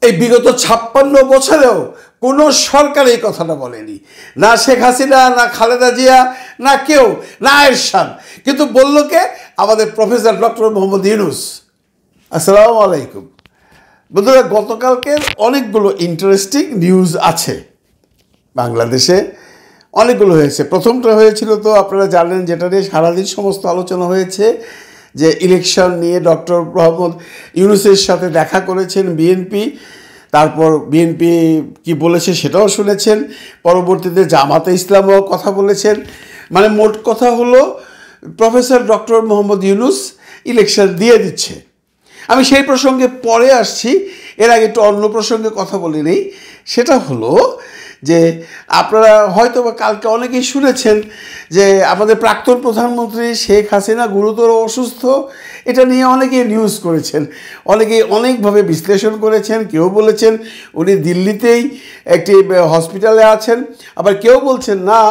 এই বিগত 56 বছরেও কোনো সরকার এই কথাটা বলেনি, না শেখ হাসিনা, না খালেদা জিয়া, না কেউ, না এরশাদ। কিন্তু বলল কে? আমাদের প্রফেসর ডক্টর মোহাম্মদ ইউনূস। আসসালামু আলাইকুম বন্ধুরা। গতকালকের অনেকগুলো ইন্টারেস্টিং নিউজ আছে বাংলাদেশে, অনেকগুলো হয়েছে। প্রথমটা হয়েছিল তো আপনারা জানেন, যেটা নিয়ে সারাদিন সমস্ত আলোচনা হয়েছে, যে ইলেকশন নিয়ে ডক্টর মোহাম্মদ ইউনূসের সাথে দেখা করেছেন বিএনপি। তারপর বিএনপি কি বলেছে সেটাও শুনেছেন। পরবর্তীতে জামাতে ইসলামও কথা বলেছেন। মানে মোট কথা হলো professor doctor Mohammad Yunus election দিয়ে দিচ্ছে। আমি সেই প্রসঙ্গে পরে আসছি, এর আগে একটু অন্য প্রসঙ্গে কথা বলি নেই। সেটা হলো যে আপনারা হয়তো বা কালকে অনেকেই শুনেছেন যে আমাদের প্রাক্তন প্রধানমন্ত্রী শেখ হাসিনা গুরুতর অসুস্থ। এটা নিয়ে অনেকেই নিউজ করেছেন, অনেকেই অনেকভাবে বিশ্লেষণ করেছেন। কেউ বলেছেন উনি দিল্লিতেই একটি হসপিটালে আছেন, আবার কেউ বলছেন না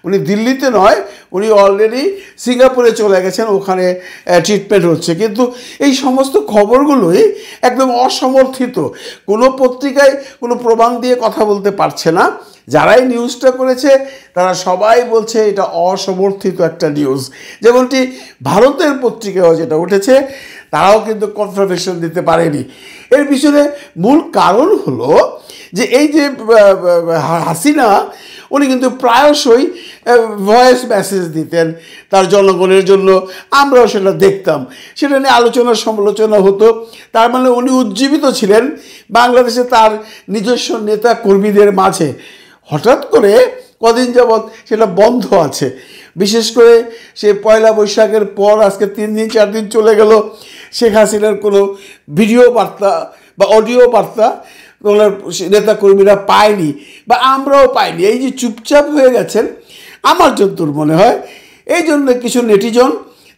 উনি দিল্লিতে নয়, উনি অলরেডি সিঙ্গাপুরে চলে গেছেন, ওখানে ট্রিটমেন্ট হচ্ছে। কিন্তু এই সমস্ত খবরগুলোই একদম অসমর্থিত, কোনো পত্রিকায় কোনো প্রমাণ দিয়ে কথা বলতে পারছে না। যারাই নিউজটা করেছে তারা সবাই বলছে এটা অসমর্থিত একটা নিউজ। যেমনটি ভারতের পত্রিকাও যেটা উঠেছে, তারাও কিন্তু কনফার্মেশন দিতে পারেনি। এর পিছনে মূল কারণ হলো যে এই যে হাসিনা, উনি কিন্তু প্রায়শই ভয়েস মেসেজ দিতেন তার জনগণের জন্য, আমরাও সেটা দেখতাম, সেটা নিয়ে আলোচনা সমালোচনা হতো। তার মানে উনি উজ্জীবিত ছিলেন বাংলাদেশে তার নিজস্ব নেতা কর্মীদের মাঝে। হঠাৎ করে কদিন যাবৎ সেটা বন্ধ আছে। বিশেষ করে সে পয়লা বৈশাখের পর আজকে 3 দিন 4 দিন চলে গেল, শেখ হাসিনার কোনো ভিডিও বার্তা বা অডিও বার্তা ওনার নেতাকর্মীরা পায়নি, বা আমরাও পাইনি। এই যে চুপচাপ হয়ে গেছেন, আমার যতদূর মনে হয় এই জন্য কিছু নেটিজন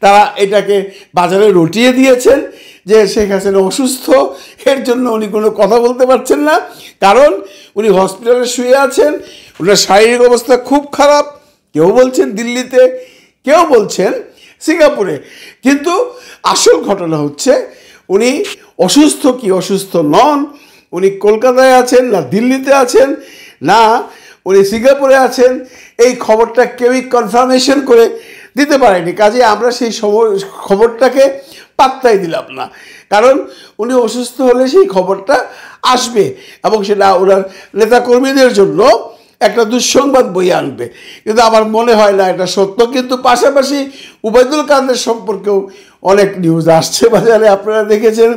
তারা এটাকে বাজারে রটিয়ে দিয়েছেন যে শেখ হাসিনা অসুস্থ, এর জন্য উনি কোনো কথা বলতে পারছেন না, কারণ উনি হসপিটালে শুয়ে আছেন, ওনার শারীরিক অবস্থা খুব খারাপ। কেউ বলছেন দিল্লিতে, কেউ বলছেন সিঙ্গাপুরে। কিন্তু আসল ঘটনা হচ্ছে উনি অসুস্থ কি অসুস্থ নন, উনি কলকাতায় আছেন না দিল্লিতে আছেন না উনি সিঙ্গাপুরে আছেন, এই খবরটা কেউই কনফার্মেশন করে দিতে পারেনি। কাজে আমরা সেই খবরটাকে পাত্তাই দিলাম না, কারণ উনি অসুস্থ হলে সেই খবরটা আসবে এবং সেটা ওনার নেতাকর্মীদের জন্য একটা দুঃসংবাদ বয়ে আনবে। কিন্তু আমার মনে হয় না এটা সত্য। কিন্তু পাশাপাশি উবাইদুল কাদের সম্পর্কেও অনেক নিউজ আসছে বাজারে। আপনারা দেখেছেন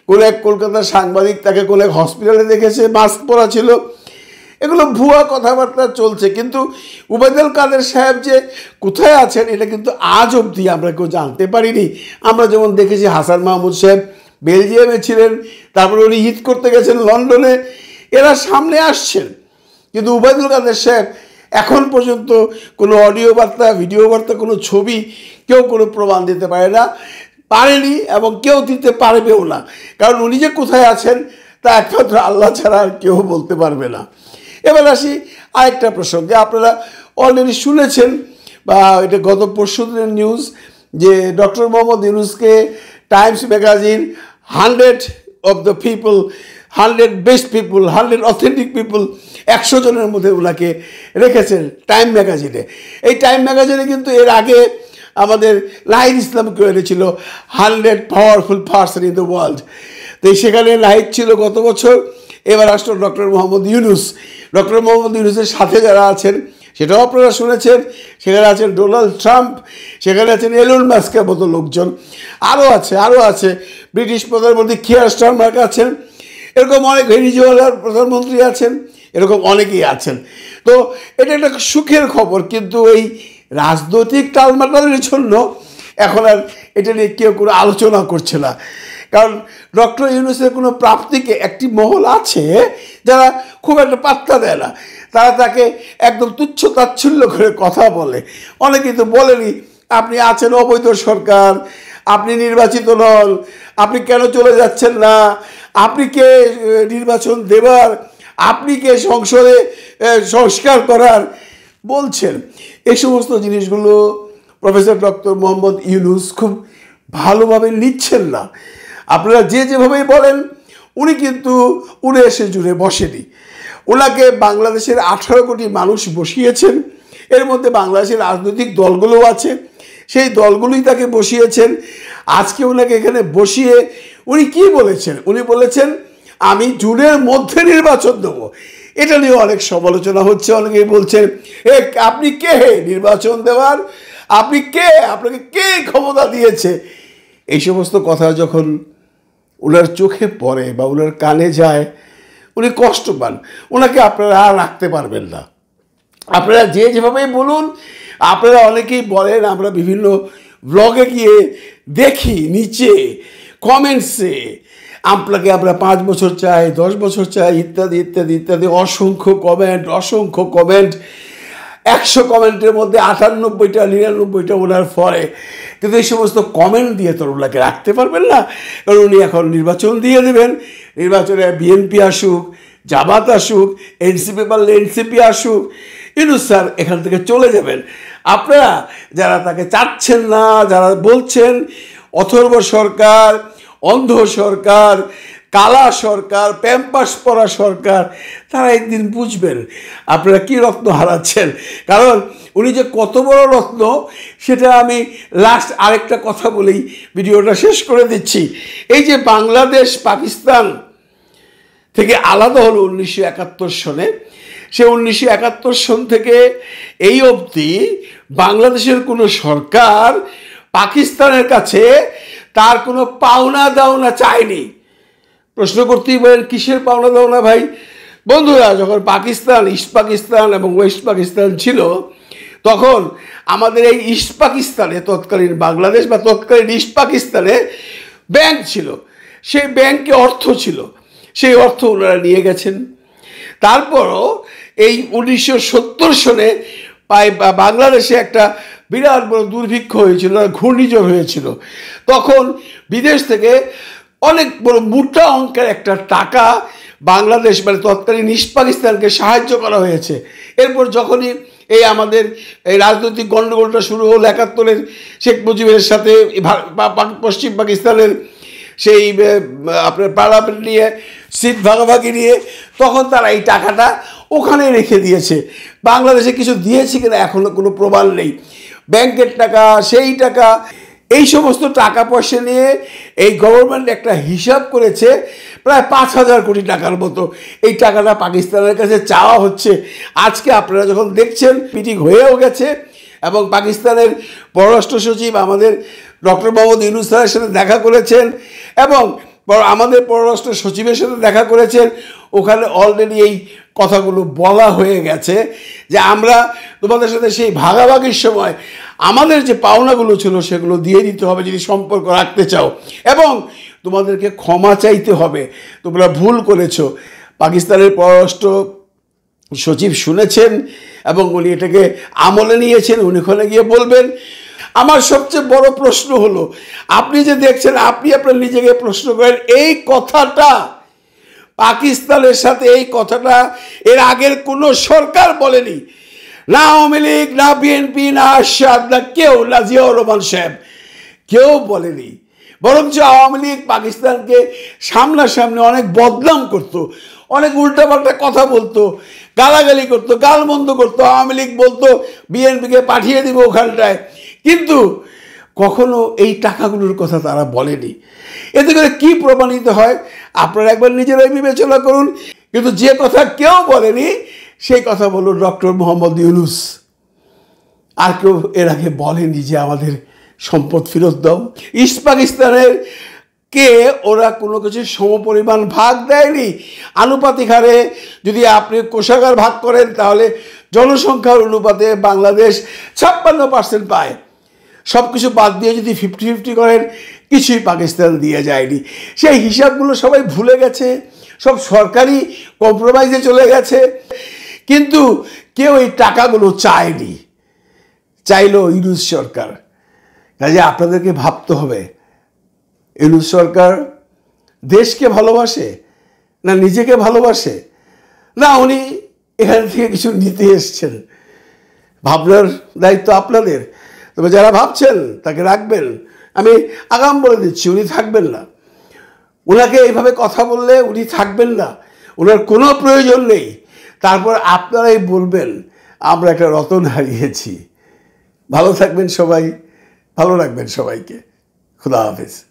কোনো এক কলকাতার সাংবাদিক তাকে কোনো এক হসপিটালে দেখেছে, মাস্ক পরা ছিল। এগুলো ভুয়া কথাবার্তা চলছে, কিন্তু উবাইদুল কাদের সাহেব যে কোথায় আছেন এটা কিন্তু আজ অবধি আমরা কেউ জানতে পারিনি। আমরা যেমন দেখেছি হাসান মাহমুদ সাহেব বেলজিয়ামে ছিলেন, তারপরে উনি ঈদ করতে গেছেন লন্ডনে, এরা সামনে আসছেন। কিন্তু উবাইদুল কাদের সাহেব এখন পর্যন্ত কোনো অডিও বার্তা, ভিডিও বার্তা, কোনো ছবি কেউ কোনো প্রমাণ দিতে পারে না, পারেনি এবং কেউ দিতে পারবেও না। কারণ উনি যে কোথায় আছেন তা একমাত্র আল্লাহ ছাড়া আর কেউ বলতে পারবে না। এবার আসি আরেকটা প্রসঙ্গে। আপনারা অলরেডি শুনেছেন, বা এটা গত পরশুদিনের নিউজ, যে ডক্টর মোহাম্মদ ইউনূসকে Times magazine 100 of the people, 100 best people, 100 authentic people, 100 জনের মধ্যে ওনাকে রেখেছেন টাইম ম্যাগাজিনে। এই টাইম ম্যাগাজিনে কিন্তু এর আগে আমাদের নাহিদ ইসলামকে এনেছিল 100 powerful person in the world. তো সেখানে নাহিদ ছিল গত বছর, এবার আসলো ডক্টর মোহাম্মদ ইউনূস। ডক্টর মোহাম্মদ ইউনূসের সাথে যারা আছেন সেটাও আপনারা শুনেছেন। সেখানে আছেন ডোনাল্ড ট্রাম্প, সেখানে আছেন এলন মাস্কের মতো লোকজন, আরও আছে ব্রিটিশ প্রধানমন্ত্রী কিয়ার স্টারমার আছেন, এরকম অনেক ভেনিজুয়েলার প্রধানমন্ত্রী আছেন, এরকম অনেকেই আছেন। তো এটা একটা সুখের খবর, কিন্তু এই রাজনৈতিক টালমাটালের জন্য এখন আর এটা নিয়ে কেউ কোনো আলোচনা করছে না। কারণ ডক্টর ইউনূসের কোনো প্রাপ্তিকে একটি মহল আছে যারা খুব একটা পাত্তা দেয় না, তারা তাকে একদম তুচ্ছ তাচ্ছিল্য করে কথা বলে। অনেকেই তো বলেনি আপনি আছেন অবৈধ সরকার, আপনি নির্বাচিত নন, আপনি কেন চলে যাচ্ছেন না, আপনি কে নির্বাচন দেবার, আপনি কে সংসদে সংস্কার করার বলছেন। এই সমস্ত জিনিসগুলো প্রফেসর ডক্টর মোহাম্মদ ইউনূস খুব ভালোভাবে নিচ্ছেন না। আপনারা যেভাবেই বলেন উনি কিন্তু উড়ে এসে জুড়ে বসেনি। ওনাকে বাংলাদেশের 18 কোটি মানুষ বসিয়েছেন, এর মধ্যে বাংলাদেশের রাজনৈতিক দলগুলোও আছে, সেই দলগুলোই তাকে বসিয়েছেন। আজকে ওনাকে এখানে বসিয়ে উনি কি বলেছেন? উনি বলেছেন আমি জুনের মধ্যে নির্বাচন দেবো। এটা নিয়ে অনেক সমালোচনা হচ্ছে, অনেকেই বলছেন আপনি কে নির্বাচন দেওয়ার, আপনি কে, আপনাকে কে ক্ষমতা দিয়েছে? এই সমস্ত কথা যখন ওনার চোখে পড়ে বা ওনার কানে যায় উনি কষ্ট পান। ওনাকে আপনারা আর রাখতে পারবেন না। আপনারা যেভাবেই বলুন, আপনারা অনেকেই বলেন, আমরা বিভিন্ন ব্লগে গিয়ে দেখি নিচে কমেন্টসে আপনাকে আমরা 5 বছর চাই, 10 বছর চাই, ইত্যাদি ইত্যাদি ইত্যাদি, অসংখ্য কমেন্ট। 100 কমেন্টের মধ্যে 98টা 99টা ওনার ফলে। কিন্তু এই সমস্ত কমেন্ট দিয়ে তো ওনাকে রাখতে পারবেন না, কারণ উনি এখন নির্বাচন দিয়ে দেবেন। নির্বাচনে বিএনপি আসুক, জামাত আসুক, এনসিপি পারলে এনসিপি আসুক, ইউনূস স্যার এখান থেকে চলে যাবেন। আপনারা যারা তাকে চাচ্ছেন না, যারা বলছেন অথর্ব সরকার, অন্ধ সরকার, কালা সরকার, প্যাম্পাস পরা সরকার, তারা একদিন বুঝবেন আপনারা কি রত্ন হারাচ্ছেন। কারণ উনি যে কত বড় রত্ন সেটা আমি লাস্ট আরেকটা কথা বলেই ভিডিওটা শেষ করে দিচ্ছি। এই যে বাংলাদেশ পাকিস্তান থেকে আলাদা হলো 1971 সনে, সে 1971 সন থেকে এই অবধি বাংলাদেশের কোনো সরকার পাকিস্তানের কাছে তার কোনো পাওনা দাওনা চায়নি। প্রশ্ন করতেই বলেন কিসের পাওনা দাওনা ভাই? বন্ধুরা, যখন পাকিস্তান, ইস্ট পাকিস্তান এবং ওয়েস্ট পাকিস্তান ছিল, তখন আমাদের এই ইস্ট পাকিস্তানে, তৎকালীন বাংলাদেশ বা তৎকালীন ইস্ট পাকিস্তানে ব্যাংক ছিল, সেই ব্যাংকে অর্থ ছিল, সেই অর্থ ওনারা নিয়ে গেছেন। তারপরও এই 1970 সনে বাংলাদেশে একটা বিরাট বড় দুর্ভিক্ষ হয়েছিল, ঘূর্ণিঝড় হয়েছিল। তখন বিদেশ থেকে অনেক বড় মোটা অঙ্কের একটা টাকা বাংলাদেশ মানে তৎকালীন ইস্ট পাকিস্তানকে সাহায্য করা হয়েছে। এরপর যখনই এই আমাদের এই রাজনৈতিক গণ্ডগোলটা শুরু হলো 71-এর শেখ মুজিবের সাথে পশ্চিম পাকিস্তানের সেই আপনার পার্লামেন্ট নিয়ে, সিট ভাগাভাগি নিয়ে, তখন তারা এই টাকাটা ওখানে রেখে দিয়েছে। বাংলাদেশে কিছু দিয়েছে কিনা এখনও কোনো প্রমাণ নেই। ব্যাংকের টাকা, সেই টাকা, এই সমস্ত টাকা পয়সা নিয়ে এই গভর্নমেন্ট একটা হিসাব করেছে প্রায় 5,000 কোটি টাকার মতো। এই টাকাটা পাকিস্তানের কাছে চাওয়া হচ্ছে। আজকে আপনারা যখন দেখছেন মিটিং হয়েও গেছে এবং পাকিস্তানের পররাষ্ট্র সচিব আমাদের ডক্টর মোহাম্মদ ইউনূস স্যারের সাথে দেখা করেছেন এবং আমাদের পররাষ্ট্র সচিবের সাথে দেখা করেছেন। ওখানে অলরেডি এই কথাগুলো বলা হয়ে গেছে যে আমরা তোমাদের সাথে সেই ভাগাভাগির সময় আমাদের যে পাওনাগুলো ছিল সেগুলো দিয়ে দিতে হবে যদি সম্পর্ক রাখতে চাও, এবং তোমাদেরকে ক্ষমা চাইতে হবে, তোমরা ভুল করেছো। পাকিস্তানের পররাষ্ট্র সচিব শুনেছেন এবং উনি এটাকে আমলে নিয়েছেন, উনি ওখানে গিয়ে বলবেন। আমার সবচেয়ে বড় প্রশ্ন হলো, আপনি যে দেখছেন, আপনি আপনার নিজেকে প্রশ্ন করেন, এই কথাটা পাকিস্তানের সাথে, এই কথাটা এর আগের কোনো সরকার বলেনি, না আওয়ামী লীগ, না বিএনপি, না আরশাদ, না কেউ, না জিয়াউর রহমান সাহেব, কেউ বলেনি। বরঞ্চ আওয়ামী লীগ পাকিস্তানকে সামনাসামনি অনেক বদনাম করতো, অনেক উল্টাপাল্টা কথা বলতো, গালাগালি করতো, গালমন্দ করতো। আওয়ামী লীগ বলতো বিএনপিকে পাঠিয়ে দিব ওখানটায়, কিন্তু কখনো এই টাকাগুলোর কথা তারা বলেনি। এতে করে কি প্রমাণিত হয় আপনারা একবার নিজেরাই বিবেচনা করুন। কিন্তু যে কথা কেউ বলেনি সেই কথা বলল ডক্টর মোহাম্মদ ইউনূস। আর কেউ এর আগে বলেনি যে আমাদের সম্পদ ফেরত দাও। ইস্ট পাকিস্তানের কে ওরা কোনো কিছু সমপরিমাণ ভাগ দেয়নি। আনুপাতিক হারে যদি আপনি কোষাগার ভাগ করেন তাহলে জনসংখ্যার অনুপাতে বাংলাদেশ 56% পায়। সব কিছু বাদ দিয়ে যদি 50-50 করেন, কিছুই পাকিস্তান দিয়ে যায়নি। সেই হিসাবগুলো সবাই ভুলে গেছে, সব সরকারি কম্প্রোমাইজে চলে গেছে। কিন্তু কেউ এই টাকাগুলো চায়নি, চাইল ইউনূস সরকার। কাজে আপনাদেরকে ভাবতে হবে, ইউনূস সরকার দেশকে ভালোবাসে না নিজেকে ভালোবাসে, না উনি এখান থেকে কিছু নিতে এসছেন। ভাবনার দায়িত্ব আপনাদের। তবে যারা ভাবছেন তাকে রাখবেন। আমি আগাম বলে দিচ্ছি, উনি থাকবেন না। ওনাকে এইভাবে কথা বললে উনি থাকবেন না, ওনার কোনো প্রয়োজন নেই। তারপর আপনারাই বলবেন আমরা একটা রতন হারিয়েছি। ভালো থাকবেন সবাই, ভালো রাখবেন সবাইকে। খুদা হাফেজ।